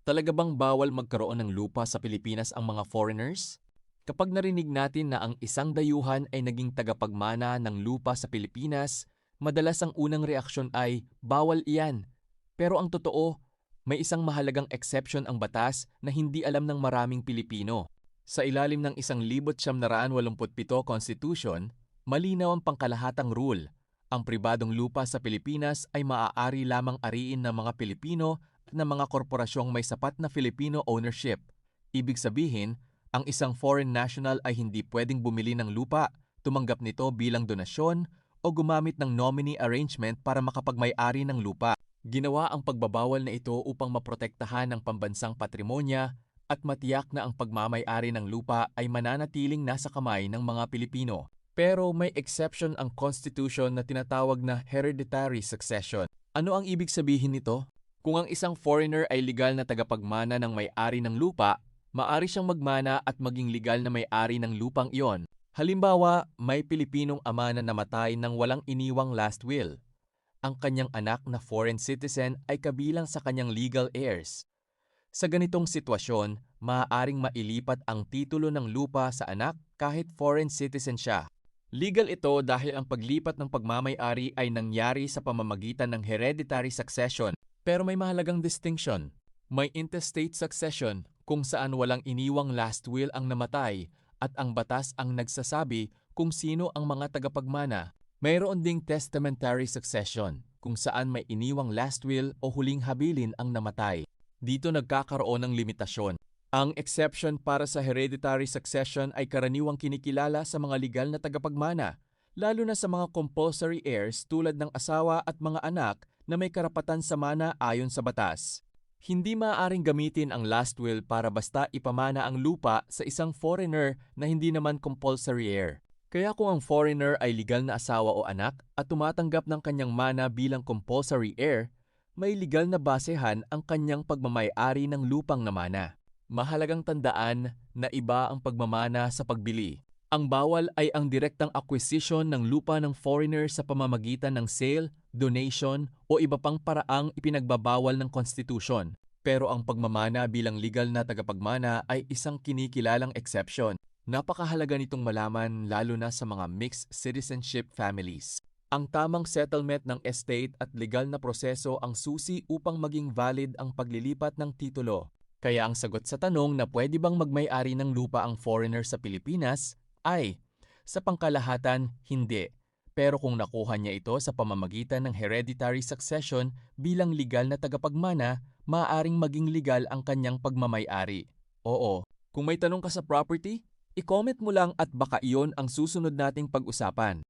Talaga bang bawal magkaroon ng lupa sa Pilipinas ang mga foreigners? Kapag narinig natin na ang isang dayuhan ay naging tagapagmana ng lupa sa Pilipinas, madalas ang unang reaksyon ay, bawal iyan. Pero ang totoo, may isang mahalagang exception ang batas na hindi alam ng maraming Pilipino. Sa ilalim ng 1987 Constitution, malinaw ang pangkalahatang rule. Ang pribadong lupa sa Pilipinas ay maaari lamang ariin ng mga Pilipino ng mga korporasyong may sapat na Filipino ownership. Ibig sabihin, ang isang foreign national ay hindi pwedeng bumili ng lupa, tumanggap nito bilang donasyon, o gumamit ng nominee arrangement para makapagmay-ari ng lupa. Ginawa ang pagbabawal na ito upang maprotektahan ang pambansang patrimonya at matiyak na ang pagmamay-ari ng lupa ay mananatiling nasa kamay ng mga Pilipino. Pero may exception ang Constitution na tinatawag na hereditary succession. Ano ang ibig sabihin nito? Kung ang isang foreigner ay legal na tagapagmana ng may-ari ng lupa, maaari siyang magmana at maging legal na may-ari ng lupang iyon. Halimbawa, may Pilipinong ama na namatay nang walang iniwang last will. Ang kanyang anak na foreign citizen ay kabilang sa kanyang legal heirs. Sa ganitong sitwasyon, maaaring mailipat ang titulo ng lupa sa anak kahit foreign citizen siya. Legal ito dahil ang paglipat ng pagmamay-ari ay nangyari sa pamamagitan ng hereditary succession. Pero may mahalagang distinction. May intestate succession kung saan walang iniwang last will ang namatay at ang batas ang nagsasabi kung sino ang mga tagapagmana. Mayroon ding testamentary succession kung saan may iniwang last will o huling habilin ang namatay. Dito nagkakaroon ng limitasyon. Ang exception para sa hereditary succession ay karaniwang kinikilala sa mga legal na tagapagmana, lalo na sa mga compulsory heirs tulad ng asawa at mga anak na may karapatan sa mana ayon sa batas. Hindi maaaring gamitin ang last will para basta ipamana ang lupa sa isang foreigner na hindi naman compulsory heir. Kaya kung ang foreigner ay legal na asawa o anak at tumatanggap ng kanyang mana bilang compulsory heir, may legal na basehan ang kanyang pagmamay-ari ng lupang namana. Mahalagang tandaan na iba ang pagmamana sa pagbili. Ang bawal ay ang direktang acquisition ng lupa ng foreigner sa pamamagitan ng sale, donation o iba pang paraang ipinagbabawal ng konstitusyon. Pero ang pagmamana bilang legal na tagapagmana ay isang kinikilalang exception. Napakahalaga nitong malaman lalo na sa mga mixed citizenship families. Ang tamang settlement ng estate at legal na proseso ang susi upang maging valid ang paglilipat ng titulo. Kaya ang sagot sa tanong na pwede bang magmay-ari ng lupa ang foreigner sa Pilipinas ay, sa pangkalahatan, hindi. Pero kung nakuha niya ito sa pamamagitan ng hereditary succession bilang legal na tagapagmana, maaaring maging legal ang kanyang pagmamay-ari. Oo, kung may tanong ka sa property, i-comment mo lang at baka iyon ang susunod nating pag-usapan.